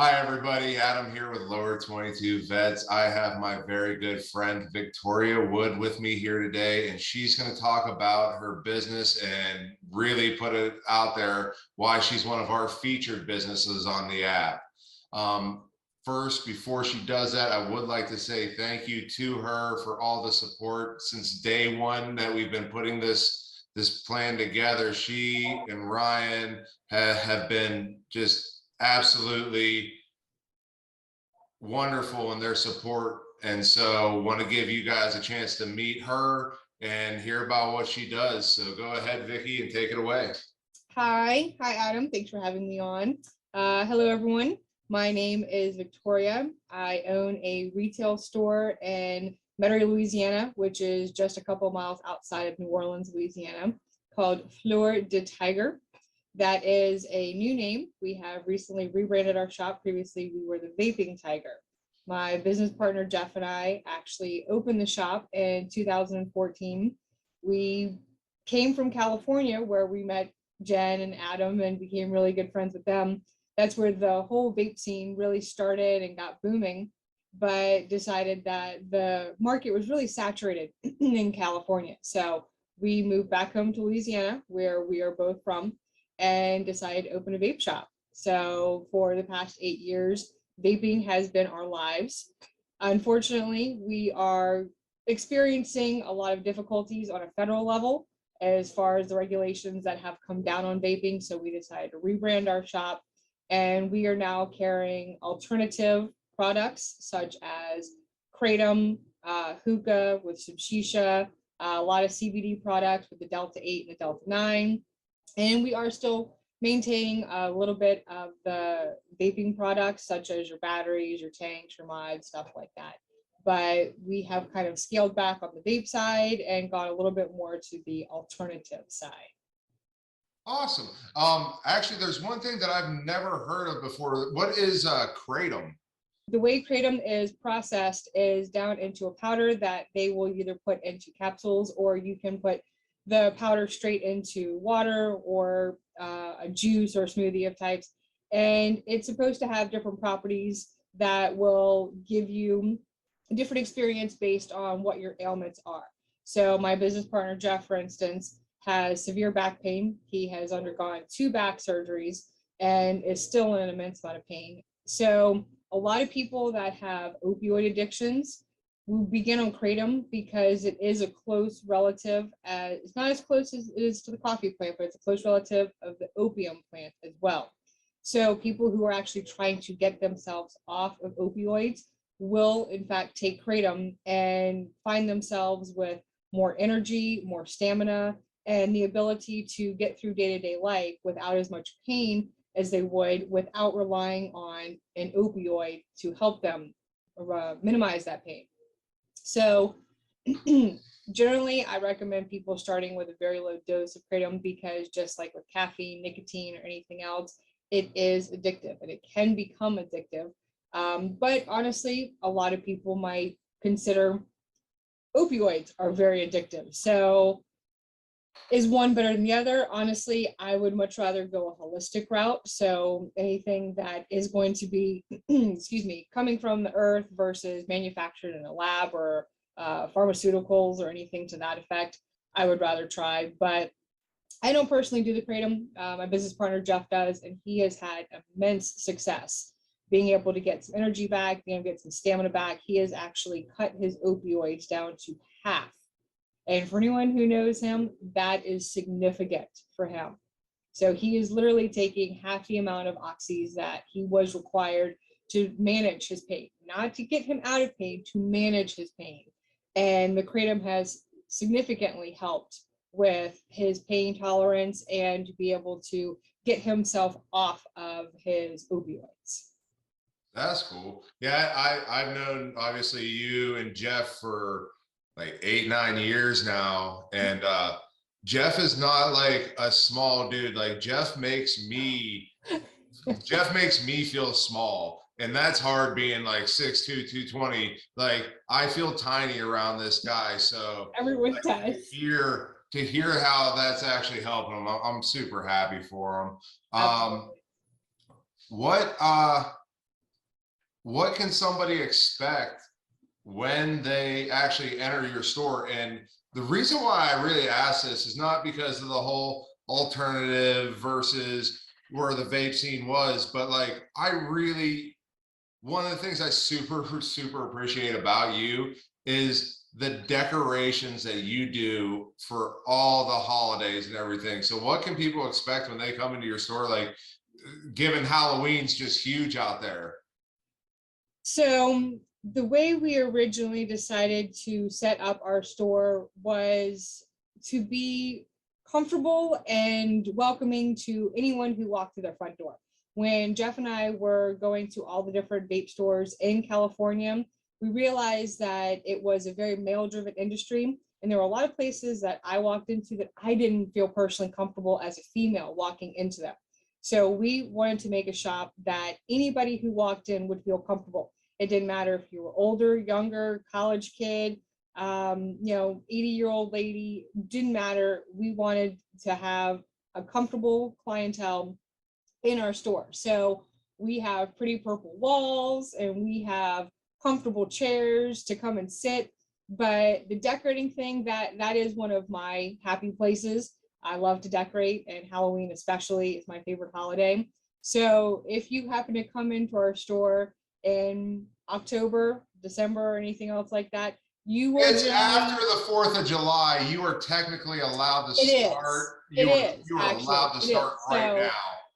Hi, everybody. Adam here with Lower22Vets. I have my very good friend Victoria Wood with me here today, and she's going to talk about her business and really put it out there why she's one of our featured businesses on the app. Um, First, before she does that, I would like to say thank you to her for all the support since day one that we've been putting this plan together. She and Ryan have been just absolutely wonderful in their support. And so want to give you guys a chance to meet her and hear about what she does. So go ahead, Vicky, and take it away. Hi, Adam. Thanks for having me on. Hello, everyone. My name is Victoria. I own a retail store in Metairie, Louisiana, which is just a couple miles outside of New Orleans, Louisiana, called Fleur de Tiger. That is a new name. We have recently rebranded our shop. Previously, we were the Vaping Tiger. My business partner, Jeff, and I actually opened the shop in 2014. We came from California, where we met Jen and Adam and became really good friends with them. That's where the whole vape scene really started and got booming, but decided that the market was really saturated in California. So we moved back home to Louisiana, where we are both from, and decided to open a vape shop. So for the past 8 years, vaping has been our lives. Unfortunately, we are experiencing a lot of difficulties on a federal level as far as the regulations that have come down on vaping. So we decided to rebrand our shop, and we are now carrying alternative products such as kratom, hookah with some shisha, a lot of CBD products with the Delta 8 and the Delta 9. And we are still maintaining a little bit of the vaping products, such as your batteries, your tanks, your mods, stuff like that. But we have kind of scaled back on the vape side and got a little bit more to the alternative side. Awesome. Actually, there's one thing that I've never heard of before. What is kratom? The way kratom is processed is down into a powder that they will either put into capsules, or you can put the powder straight into water or a juice or a smoothie of types. And it's supposed to have different properties that will give you a different experience based on what your ailments are. So my business partner, Jeff, for instance, has severe back pain. He has undergone 2 back surgeries and is still in an immense amount of pain. So a lot of people that have opioid addictions will begin on kratom because it is a close relative. It's not as close as it is to the coffee plant, but it's a close relative of the opium plant as well. So people who are actually trying to get themselves off of opioids will in fact take kratom and find themselves with more energy, more stamina, and the ability to get through day-to-day life without as much pain as they would without relying on an opioid to help them minimize that pain. So generally, I recommend people starting with a very low dose of kratom because just like with caffeine, nicotine, or anything else, it is addictive and it can become addictive. But honestly, a lot of people might consider opioids are very addictive. So is one better than the other? Honestly, I would much rather go a holistic route. So anything that is going to be, excuse me, coming from the earth versus manufactured in a lab or pharmaceuticals or anything to that effect, I would rather try. But I don't personally do the kratom. My business partner, Jeff, does, and he has had immense success being able to get some energy back, being able to get some stamina back. He has actually cut his opioids down to half. And for anyone who knows him, that is significant for him. So he is literally taking half the amount of oxys that he was required to manage his pain, not to get him out of pain, to manage his pain. And the kratom has significantly helped with his pain tolerance and to be able to get himself off of his opioids. That's cool. Yeah, I've known obviously you and Jeff for like 8-9 years now, and Jeff is not like a small dude. Like Jeff makes me feel small, and that's hard being like 6'2", 220. Like I feel tiny around this guy. So everyone like, does. to hear how that's actually helping him, I'm super happy for him. Absolutely. What what can somebody expect when they actually enter your store? And the reason why I really ask this is not because of the whole alternative versus where the vape scene was, but like I really, one of the things I super appreciate about you is the decorations that you do for all the holidays and everything. So what can people expect when they come into your store? Like, given Halloween's just huge out there. So the way we originally decided to set up our store was to be comfortable and welcoming to anyone who walked through their front door. When Jeff and I were going to all the different vape stores in California, we realized that it was a very male-driven industry, and there were a lot of places that I walked into that I didn't feel personally comfortable as a female walking into them. So we wanted to make a shop that anybody who walked in would feel comfortable. It didn't matter if you were older, younger, college kid, 80-year-old lady, didn't matter. We wanted to have a comfortable clientele in our store. So we have pretty purple walls and we have comfortable chairs to come and sit. But the decorating thing, that is one of my happy places. I love to decorate, and Halloween especially is my favorite holiday. So if you happen to come into our store in October, December, or anything else like that, you will. It's after the 4th of July. You are technically allowed to start. You are allowed to start right now.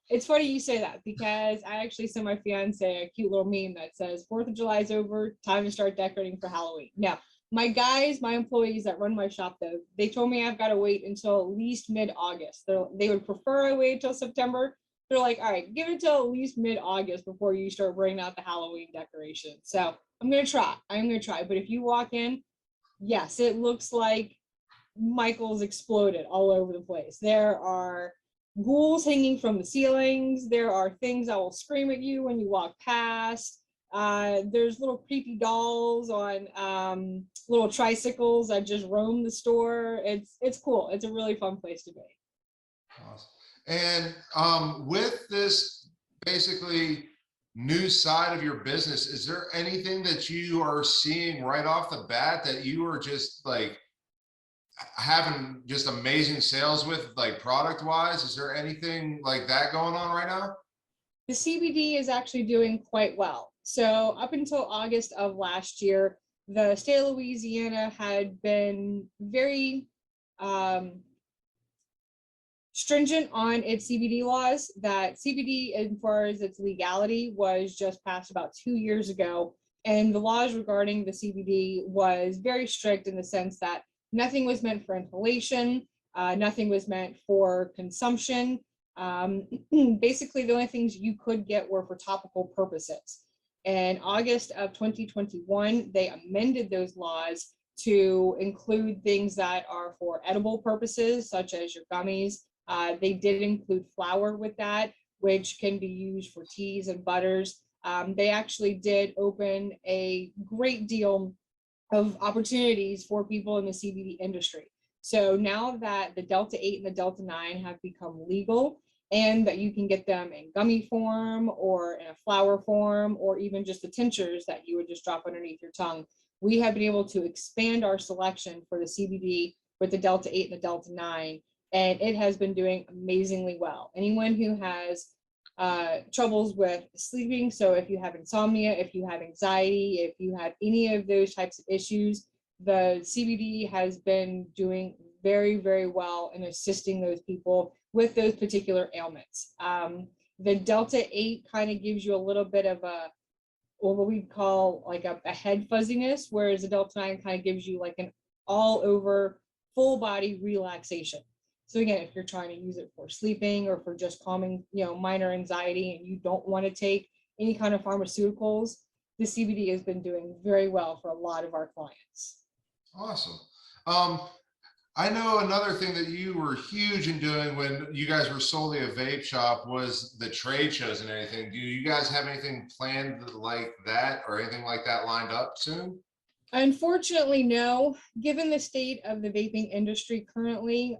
It's funny you say that, because I actually sent my fiance a cute little meme that says 4th of July is over, time to start decorating for Halloween. Now, my guys, my employees that run my shop, though, they told me I've got to wait until at least mid-August. They would prefer I wait until September. They're like, all right, give it till at least mid-August before you start bringing out the Halloween decoration. So I'm going to try. But if you walk in, yes, it looks like Michael's exploded all over the place. There are ghouls hanging from the ceilings. There are things that will scream at you when you walk past. There's little creepy dolls on little tricycles that just roam the store. It's cool. It's a really fun place to be. Awesome. And with this basically new side of your business, is there anything that you are seeing right off the bat that you are just like having just amazing sales with, like product wise? Is there anything like that going on right now? The CBD is actually doing quite well. So up until August of last year, the state of Louisiana had been very stringent on its CBD laws. That CBD, as far as its legality, was just passed about 2 years ago. And the laws regarding the CBD was very strict in the sense that nothing was meant for inhalation, nothing was meant for consumption. Basically, the only things you could get were for topical purposes. In August of 2021, they amended those laws to include things that are for edible purposes, such as your gummies. They did include flour with that, which can be used for teas and butters. They actually did open a great deal of opportunities for people in the CBD industry. So now that the Delta 8 and the Delta 9 have become legal, and that you can get them in gummy form or in a flower form, or even just the tinctures that you would just drop underneath your tongue, we have been able to expand our selection for the CBD with the Delta 8 and the Delta 9, and it has been doing amazingly well. Anyone who has troubles with sleeping, so if you have insomnia, if you have anxiety, if you have any of those types of issues, the CBD has been doing very, very well in assisting those people with those particular ailments. The Delta 8 kind of gives you a little bit of what we call like a head fuzziness, whereas the Delta 9 kind of gives you like an all over full body relaxation. So again, if you're trying to use it for sleeping or for just calming, minor anxiety, and you don't want to take any kind of pharmaceuticals, the CBD has been doing very well for a lot of our clients. Awesome. I know another thing that you were huge in doing when you guys were solely a vape shop was the trade shows and anything. Do you guys have anything planned like that or anything like that lined up soon? Unfortunately, no. Given the state of the vaping industry currently,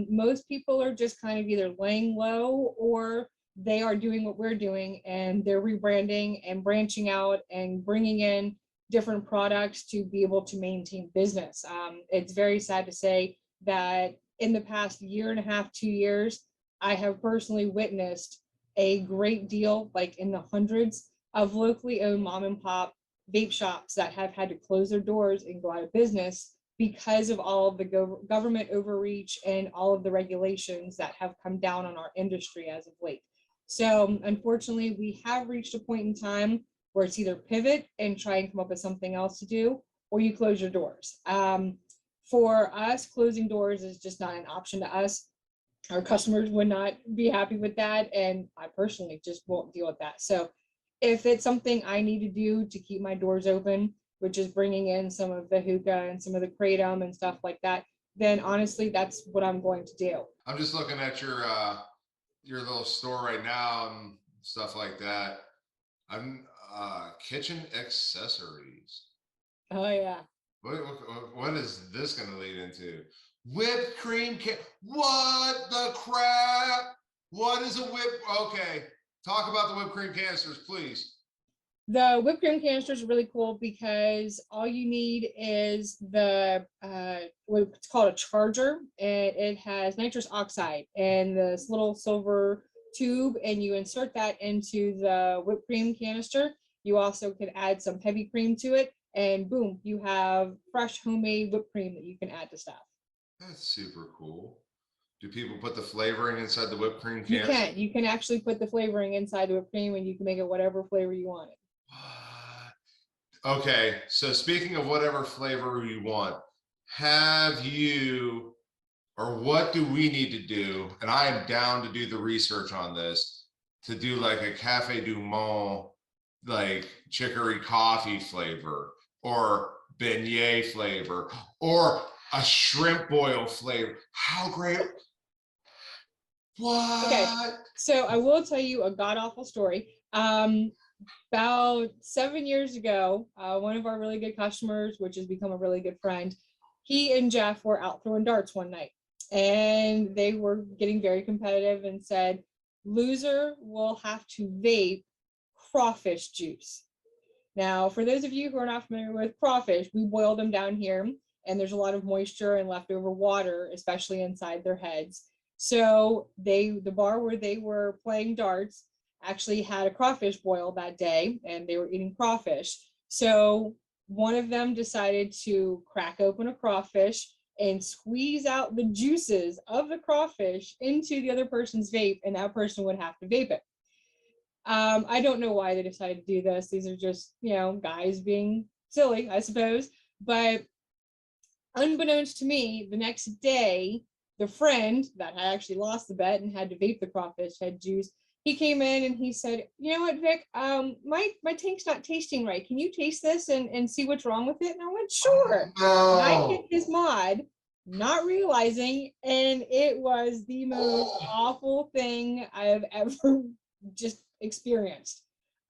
most people are just kind of either laying low or they are doing what we're doing, and they're rebranding and branching out and bringing in different products to be able to maintain business. It's very sad to say that in the past year and a half, 2 years, I have personally witnessed a great deal, like in the hundreds of locally owned mom and pop vape shops that have had to close their doors and go out of business because of all of the government overreach and all of the regulations that have come down on our industry as of late. So unfortunately, we have reached a point in time where it's either pivot and try and come up with something else to do, or you close your doors. For us, closing doors is just not an option to us. Our customers would not be happy with that, and I personally just won't deal with that. So if it's something I need to do to keep my doors open, which is bringing in some of the hookah and some of the kratom and stuff like that, then honestly, that's what I'm going to do. I'm just looking at your little store right now and stuff like that. I'm kitchen accessories. Oh yeah. What is this going to lead into? Whipped cream can. What the crap? What is a whip? Okay, talk about the whipped cream canisters, please. The whipped cream canister is really cool because all you need is the what's called a charger, and it has nitrous oxide and this little silver tube, and you insert that into the whipped cream canister. You also can add some heavy cream to it, and boom, you have fresh homemade whipped cream that you can add to stuff. That's super cool. Do people put the flavoring inside the whipped cream canister? You can. You can actually put the flavoring inside the whipped cream, and you can make it whatever flavor you want it. Okay, so speaking of whatever flavor you want, have you, or what do we need to do? And I am down to do the research on this, to do like a Cafe du Monde, like chicory coffee flavor, or beignet flavor, or a shrimp boil flavor. How great. What? Okay, so I will tell you a god awful story. About 7 years ago, one of our really good customers, which has become a really good friend, he and Jeff were out throwing darts one night, and they were getting very competitive and said, loser will have to vape crawfish juice. Now, for those of you who are not familiar with crawfish, we boil them down here, and there's a lot of moisture and leftover water, especially inside their heads. So the bar where they were playing darts actually had a crawfish boil that day, and they were eating crawfish. So one of them decided to crack open a crawfish and squeeze out the juices of the crawfish into the other person's vape, and that person would have to vape it. I don't know why they decided to do this. These are just, guys being silly, I suppose. But unbeknownst to me, the next day, the friend that had actually lost the bet and had to vape the crawfish head juice, he came in and he said, you know what, Vic, my tank's not tasting right. Can you taste this and see what's wrong with it? And I went, sure. No. And I hit his mod, not realizing, and it was the most awful thing I have ever just experienced.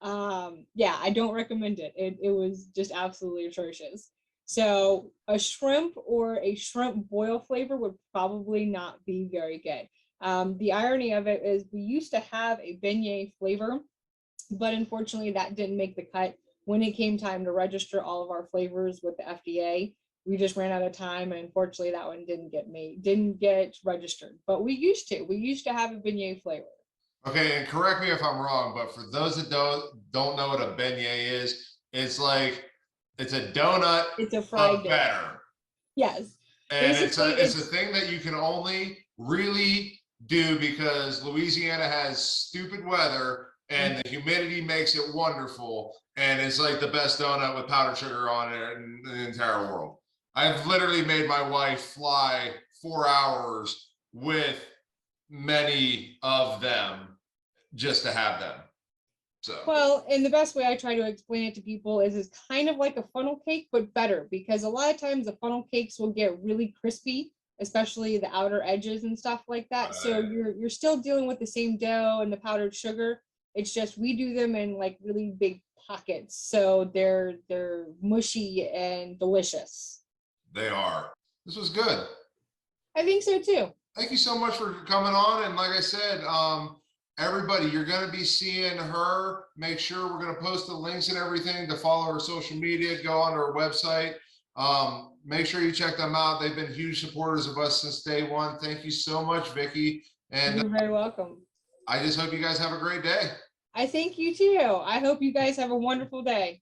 Yeah, I don't recommend it. It was just absolutely atrocious. So a shrimp or a shrimp boil flavor would probably not be very good. The irony of it is we used to have a beignet flavor, but unfortunately that didn't make the cut. When it came time to register all of our flavors with the FDA, we just ran out of time, and unfortunately that one didn't get registered. But we used to have a beignet flavor. Okay, and correct me if I'm wrong, but for those that don't know what a beignet is, it's a donut. It's a fried donut. Better. Yes. And it's a thing that you can only really do because Louisiana has stupid weather and the humidity makes it wonderful. And it's like the best donut with powdered sugar on it in the entire world. I've literally made my wife fly 4 hours with many of them just to have them. So. Well, and the best way I try to explain it to people is it's kind of like a funnel cake, but better, because a lot of times the funnel cakes will get really crispy, especially the outer edges and stuff like that. Right. So you're still dealing with the same dough and the powdered sugar. It's just we do them in like really big pockets, so they're mushy and delicious. They are. This was good. I think so too. Thank you so much for coming on. And like I said, everybody, you're going to be seeing her. Make sure we're going to post the links and everything to follow her social media, go on her website. Make sure you check them out. They've been huge supporters of us since day one. Thank you so much, Vicky. And You're very welcome. I just hope you guys have a great day. I thank you too. I hope you guys have a wonderful day.